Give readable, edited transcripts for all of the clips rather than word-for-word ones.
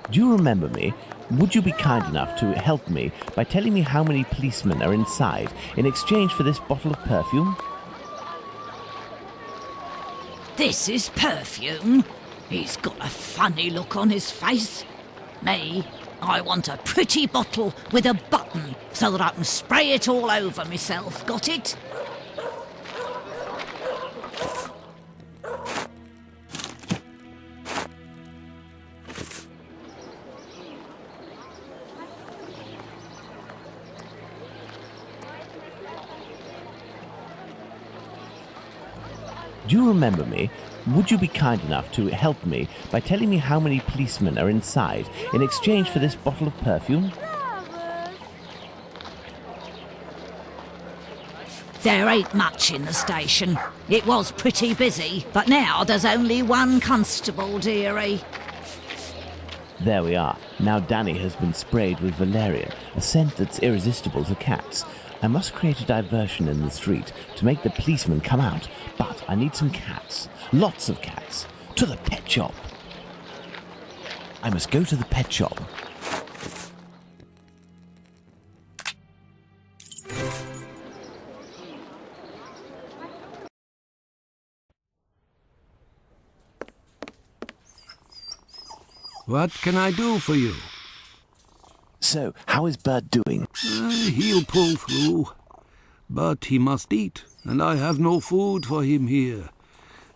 Do you remember me? Would you be kind enough to help me by telling me how many policemen are inside in exchange for this bottle of perfume? This is perfume? He's got a funny look on his face. Me, I want a pretty bottle with a button so that I can spray it all over myself. Got it? Do you remember me? Would you be kind enough to help me by telling me how many policemen are inside in exchange for this bottle of perfume? There ain't much in the station. It was pretty busy, but now there's only one constable, dearie. There we are. Now Danny has been sprayed with valerian, a scent that's irresistible to cats. I must create a diversion in the street to make the policemen come out, but I need some cats. Lots of cats. To the pet shop. I must go to the pet shop. What can I do for you? So, how is Bert doing? He'll pull through. But he must eat, and I have no food for him here.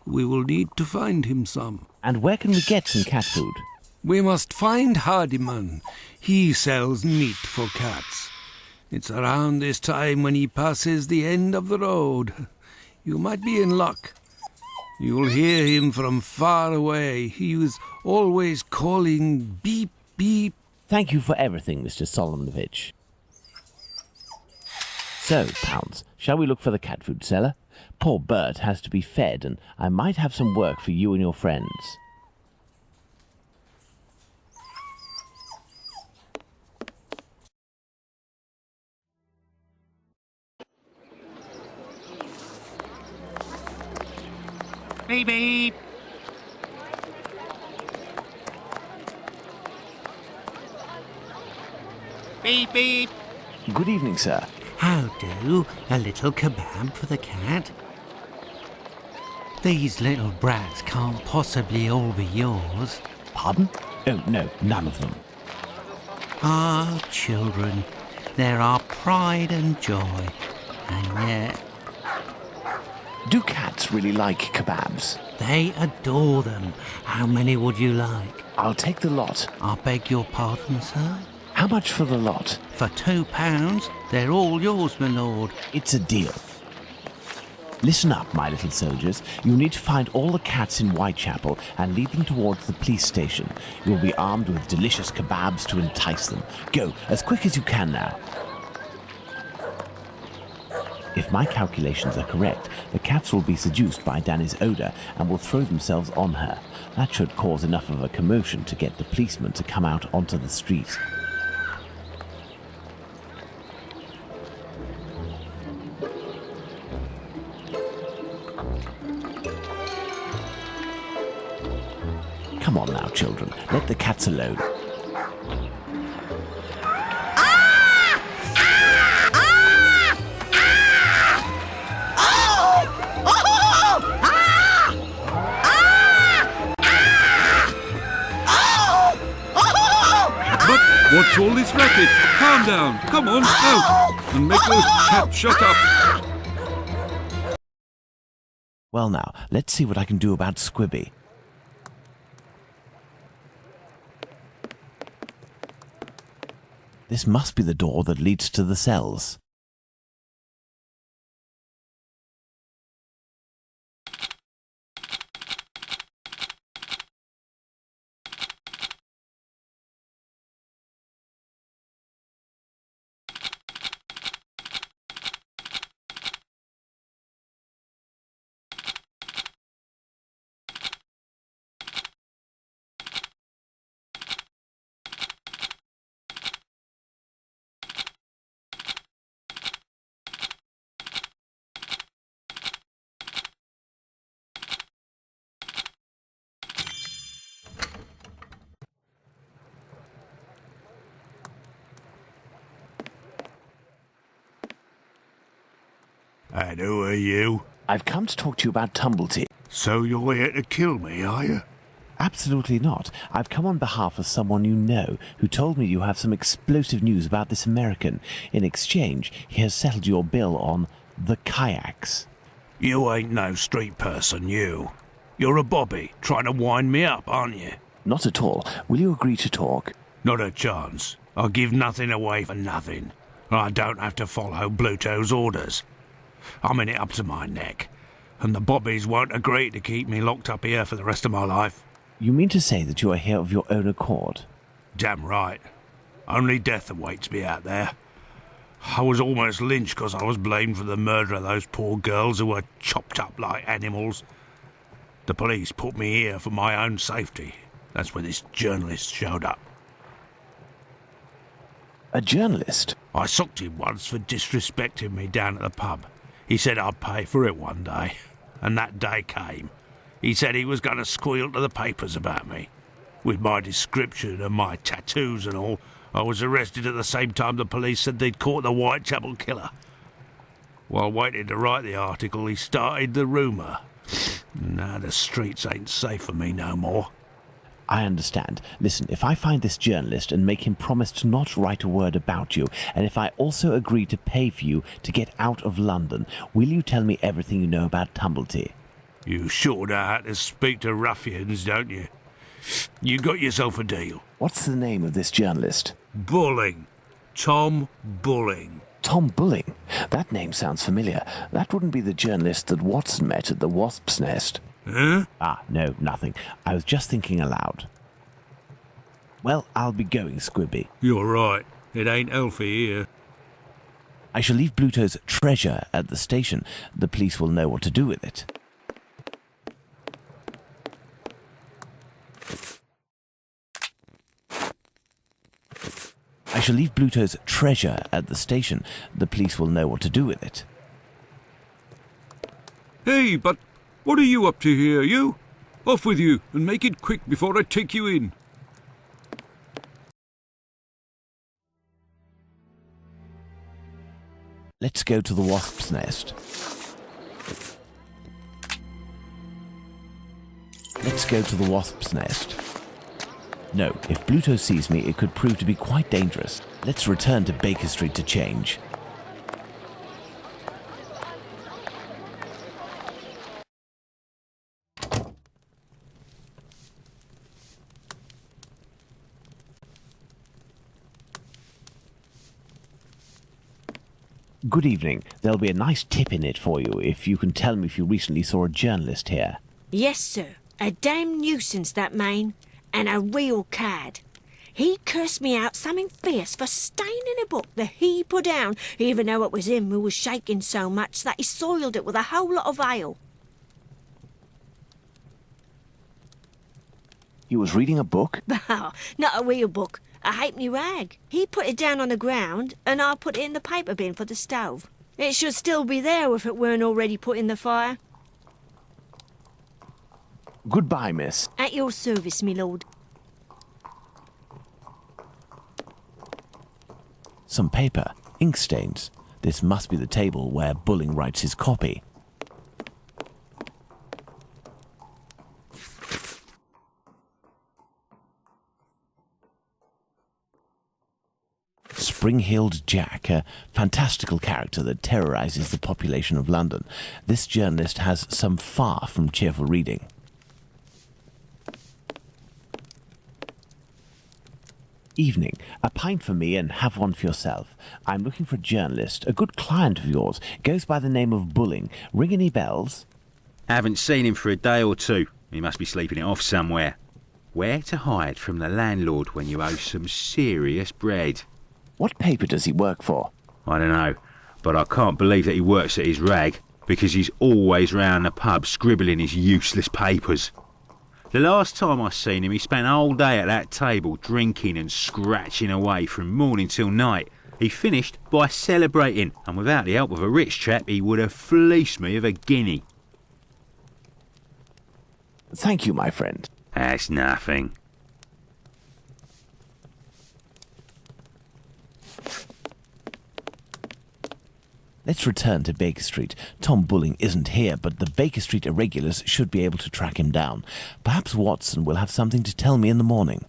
We will need to find him some. And where can we get some cat food? We must find Hardiman. He sells meat for cats. It's around this time when he passes the end of the road. You might be in luck. You'll hear him from far away. He was always calling beep, beep. Thank you for everything, Mr. Solomonovich. So, Pounds, shall we look for the cat food seller? Poor Bert has to be fed, and I might have some work for you and your friends. Beep, beep. Beep, beep. Good evening, sir. How do? A little kebab for the cat? These little brats can't possibly all be yours. Pardon? Oh, no, none of them. Ah, children, they're our pride and joy. And yet, Do cats really like kebabs? they adore them. How many would you like? I'll take the lot. I beg your pardon, sir? How much for the lot? For £2, they're all yours, my lord. It's a deal. Listen up, my little soldiers. You need to find all the cats in Whitechapel and lead them towards the police station. You'll be armed with delicious kebabs to entice them. Go, as quick as you can now. If my calculations are correct, the cats will be seduced by Danny's odour and will throw themselves on her. That should cause enough of a commotion to get the policemen to come out onto the street. Come on now, children. Let the cats alone. What's all this racket? Calm down. Come on, out. And make those cats shut up. Well now, let's see what I can do about Squibby. This must be the door that leads to the cells. And who are you? I've come to talk to you about Tumblety. So you're here to kill me, are you? Absolutely not. I've come on behalf of someone you know who told me you have some explosive news about this American. In exchange, he has settled your bill on the kayaks. You ain't no street person, you. You're a bobby, trying to wind me up, aren't you? Not at all. Will you agree to talk? Not a chance. I'll give nothing away for nothing. I don't have to follow Bluto's orders. I'm in it up to my neck, and the bobbies won't agree to keep me locked up here for the rest of my life. You mean to say that you are here of your own accord? Damn right. Only death awaits me out there. I was almost lynched because I was blamed for the murder of those poor girls who were chopped up like animals. The police put me here for my own safety. That's when this journalist showed up. A journalist? I socked him once for disrespecting me down at the pub. He said I'd pay for it one day, and that day came. He said he was going to squeal to the papers about me. With my description and my tattoos and all, I was arrested at the same time the police said they'd caught the Whitechapel killer. While waiting to write the article, he started the rumour. Now the streets ain't safe for me no more. I understand. Listen, if I find this journalist and make him promise to not write a word about you, and if I also agree to pay for you to get out of London, will you tell me everything you know about Tumblety? You sure know how to speak to ruffians, don't you? You got yourself a deal. What's the name of this journalist? Bulling. Tom Bulling. Tom Bulling? That name sounds familiar. That wouldn't be the journalist that Watson met at the Wasp's Nest. Huh? Ah, no, nothing. I was just thinking aloud. Well, I'll be going, Squibby. You're right. It ain't healthy here. I shall leave Bluto's treasure at the station. The police will know what to do with it. I shall leave Bluto's treasure at the station. The police will know what to do with it. Hey, but what are you up to here, you? Off with you, and make it quick before I take you in. Let's go to the Wasp's Nest. Let's go to the Wasp's Nest. No, if Bluto sees me, it could prove to be quite dangerous. Let's return to Baker Street to change. Good evening. There'll be a nice tip in it for you if you can tell me if you recently saw a journalist here. Yes, sir. A damn nuisance, that man. And a real cad. He cursed me out something fierce for staining a book that he put down, even though it was him who was shaking so much that he soiled it with a whole lot of ale. He was reading a book? Bah, not a real book. A halfpenny rag. He put it down on the ground, and I put it in the paper bin for the stove. It should still be there if it weren't already put in the fire. Goodbye, miss. At your service, me lord. Some paper, ink stains. This must be the table where Bulling writes his copy. Spring-heeled Jack, a fantastical character that terrorizes the population of London. This journalist has some far from cheerful reading. Evening. A pint for me and have one for yourself. I'm looking for a journalist, a good client of yours. Goes by the name of Bulling. Ring any bells? Haven't seen him for a day or two. He must be sleeping it off somewhere. Where to hide from the landlord when you owe some serious bread? What paper does he work for? I don't know, but I can't believe that he works at his rag, because he's always round the pub scribbling his useless papers. The last time I seen him, he spent a whole day at that table drinking and scratching away from morning till night. He finished by celebrating, and without the help of a rich chap, he would have fleeced me of a guinea. Thank you, my friend. That's nothing. Let's return to Baker Street. Tom Bulling isn't here, but the Baker Street irregulars should be able to track him down. Perhaps Watson will have something to tell me in the morning.